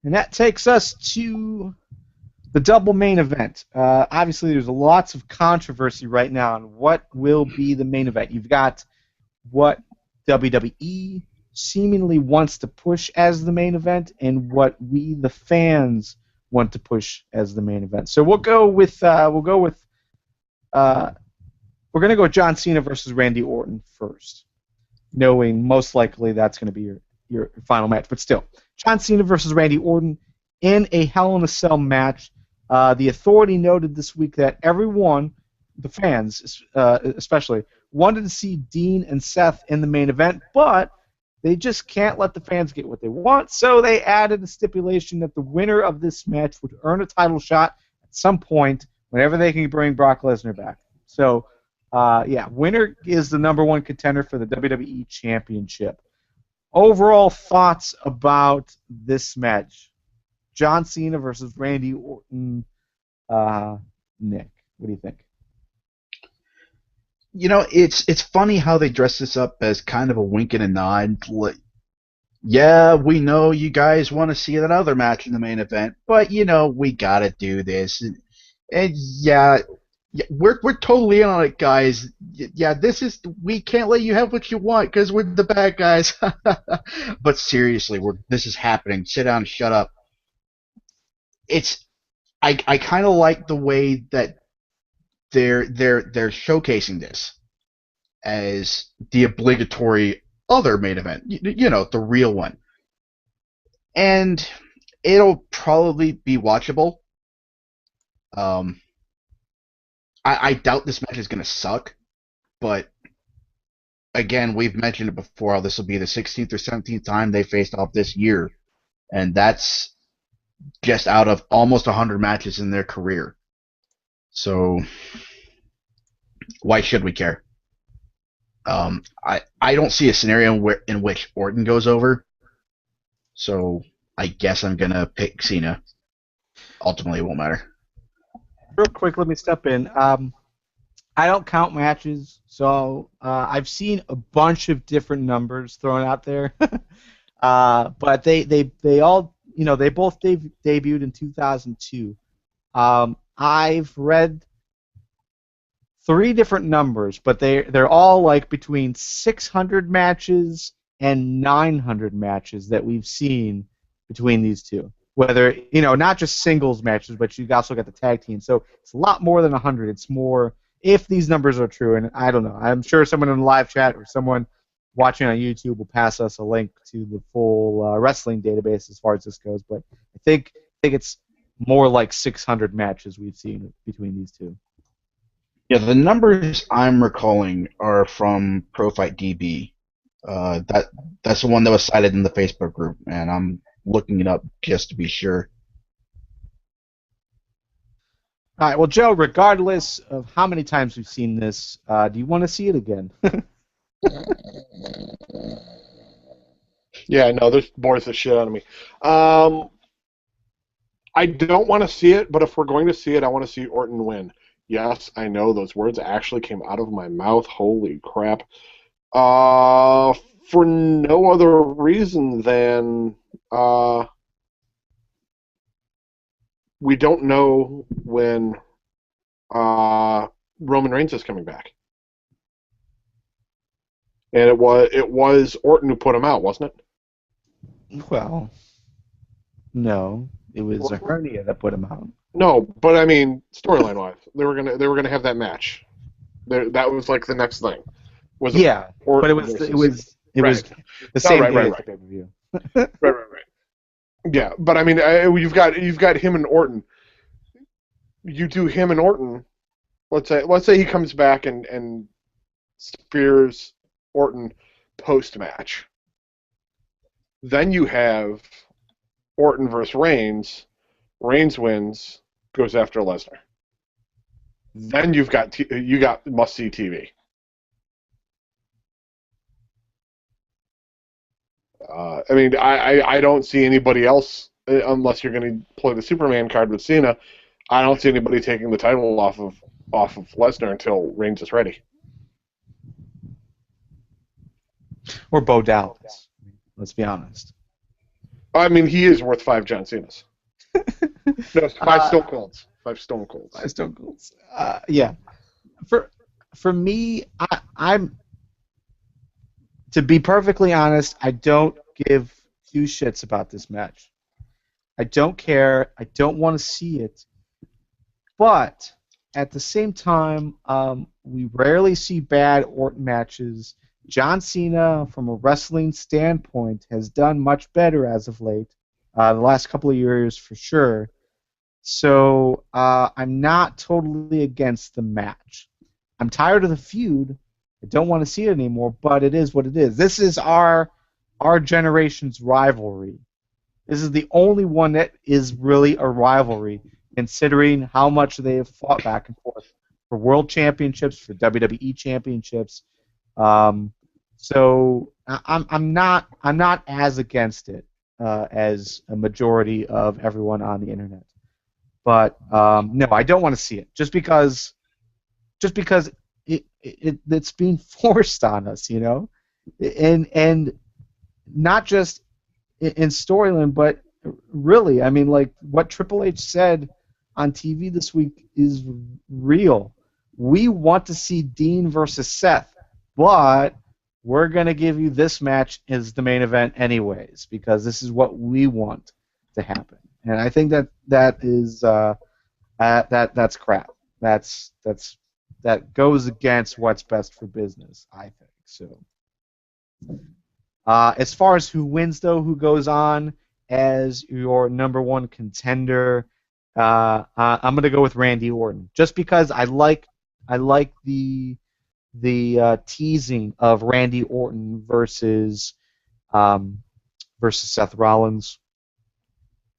And that takes us to the double main event. Obviously, there's lots of controversy right now on what will be the main event. You've got what WWE seemingly wants to push as the main event, and what we, the fans, want to push as the main event. So we'll go with we're going to go John Cena versus Randy Orton first, knowing most likely that's going to be your final match. But still, John Cena versus Randy Orton in a Hell in a Cell match. The Authority noted this week that everyone, the fans especially, wanted to see Dean and Seth in the main event, but they just can't let the fans get what they want, so they added a stipulation that the winner of this match would earn a title shot at some point whenever they can bring Brock Lesnar back. So, winner is the number one contender for the WWE Championship. Overall thoughts about this match? John Cena versus Randy Orton. Nick, what do you think? It's funny how they dress this up as kind of a wink and a nod. Yeah, we know you guys want to see that other match in the main event, but we gotta do this. And we're totally in on it, guys. Yeah, we can't let you have what you want because we're the bad guys. But seriously, this is happening. Sit down and shut up. I kind of like the way that they're showcasing this as the obligatory other main event, the real one, and it'll probably be watchable. I doubt this match is gonna suck, but again, we've mentioned it before. How this will be the 16th or 17th time they faced off this year, and that's just out of almost 100 matches in their career. So why should we care? I don't see a scenario in which Orton goes over, so I guess I'm gonna pick Cena. Ultimately, it won't matter. Real quick, let me step in. I don't count matches, so I've seen a bunch of different numbers thrown out there, but they all they both debuted in 2002. I've read 3 different numbers, but they're all like between 600 matches and 900 matches that we've seen between these two. Whether not just singles matches, but you also got the tag team. So it's a lot more than 100. It's more if these numbers are true, and I don't know. I'm sure someone in the live chat or someone watching on YouTube will pass us a link to the full wrestling database as far as this goes. But I think it's more like 600 matches we've seen between these two. Yeah, the numbers I'm recalling are from ProFightDB. That's the one that was cited in the Facebook group, and I'm looking it up just to be sure. All right, well, Joe, regardless of how many times we've seen this, do you want to see it again? Yeah, no, this bores the shit out of me. I don't want to see it, but if we're going to see it, I want to see Orton win. Yes, I know those words actually came out of my mouth. Holy crap. For no other reason than we don't know when Roman Reigns is coming back. And it was Orton who put him out, wasn't it? Well, no, it was a hernia that put him out. No, but I mean, storyline-wise, they were gonna have that match. That was like the next thing. But it was the same day as the pay-per-view. Right. Yeah, but I mean, you've got him and Orton. You do him and Orton. Let's say he comes back and spears Orton post-match. Then you have Orton versus Reigns. Reigns wins, goes after Lesnar. Then you got must-see TV. I mean, I don't see anybody else unless you're going to play the Superman card with Cena. I don't see anybody taking the title off of Lesnar until Reigns is ready. Or Bo Dallas. Let's be honest. I mean, he is worth 5 John Cenas. No, it's 5 Stone Colds. 5 Stone Colds. Five Stone Colds. Yeah. For me, I'm to be perfectly honest, I don't give two shits about this match. I don't care. I don't want to see it. But at the same time, we rarely see bad Orton matches. John Cena, from a wrestling standpoint, has done much better as of late, the last couple of years for sure. So I'm not totally against the match. I'm tired of the feud. I don't want to see it anymore, but it is what it is. This is our generation's rivalry. This is the only one that is really a rivalry, considering how much they have fought back and forth for world championships, for WWE championships. So I'm not as against it as a majority of everyone on the internet. But no, I don't want to see it just because it's being forced on us, you know, and not just in storyline, but really, I mean, like what Triple H said on TV this week is real. We want to see Dean versus Seth, but we're gonna give you this match as the main event anyways because this is what we want to happen. And I think that is that's crap. That goes against what's best for business, I think. So, as far as who wins, though, who goes on as your number one contender, I'm gonna go with Randy Orton, just because I like the teasing of Randy Orton versus Seth Rollins.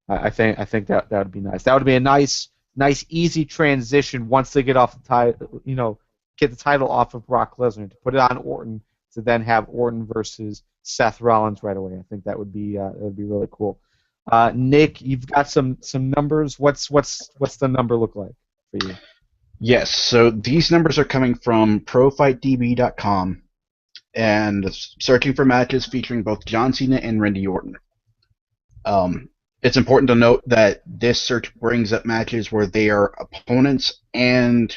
I think that would be nice. That would be a nice easy transition once they get off the title, get the title off of Brock Lesnar to put it on Orton to then have Orton versus Seth Rollins right away. I think that would be really cool. Nick, you've got some numbers. What's the number look like for you? Yes, so these numbers are coming from ProFightDB.com and searching for matches featuring both John Cena and Randy Orton. It's important to note that this search brings up matches where they are opponents and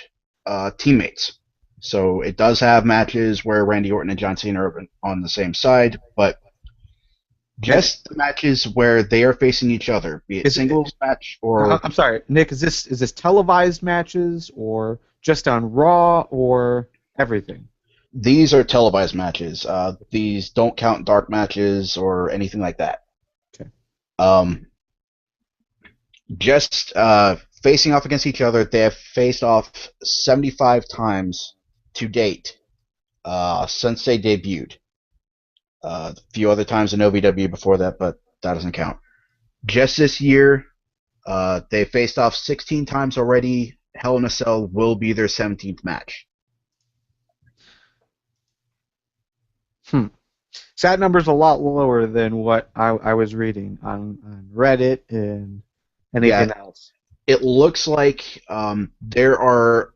teammates. So it does have matches where Randy Orton and John Cena are on the same side, but just the matches where they are facing each other, be it singles match or... I'm sorry, Nick, is this televised matches or just on Raw or everything? These are televised matches. These don't count dark matches or anything like that. Okay. Just facing off against each other, they have faced off 75 times to date since they debuted. A few other times in OVW before that, but that doesn't count. Just this year, they faced off 16 times already. Hell in a Cell will be their 17th match. So that number's a lot lower than what I was reading on Reddit and anything else. It looks like there are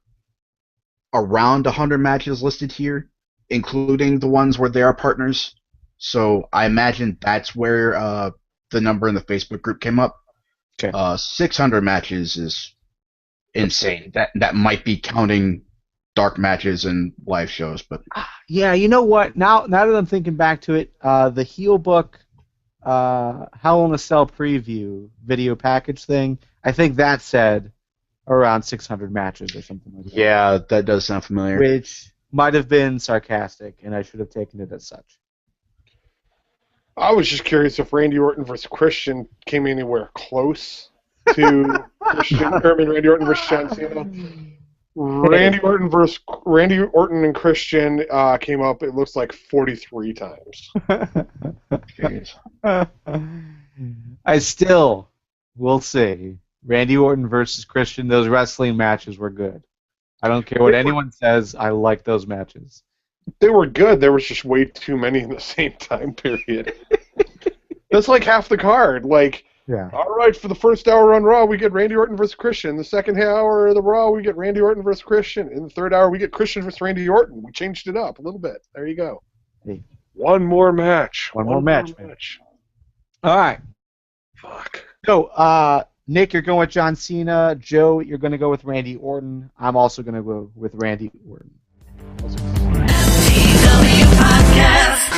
around 100 matches listed here, including the ones where they are partners. So I imagine that's where the number in the Facebook group came up. Okay. 600 matches is insane. That might be counting dark matches and live shows, but yeah, you know what? Now that I'm thinking back to it, the heel book Hell in a Cell preview video package thing, I think that said around 600 matches or something like that. Yeah, that does sound familiar. Which might have been sarcastic, and I should have taken it as such. I was just curious if Randy Orton versus Christian came anywhere close to Randy Orton versus John Cena. Randy Orton and Christian came up, it looks like 43 times. I still will say Randy Orton versus Christian, those wrestling matches were good. I don't care what anyone says, I like those matches. They were good. There was just way too many in the same time period. That's like half the card. Like, yeah. All right, for the first hour on Raw, we get Randy Orton versus Christian. The second hour of the Raw, we get Randy Orton versus Christian. In the third hour, we get Christian versus Randy Orton. We changed it up a little bit. There you go. Hey. One more match. One more match. All right. Fuck. So, Nick, you're going with John Cena. Joe, you're going to go with Randy Orton. I'm also going to go with Randy Orton. TW Podcast.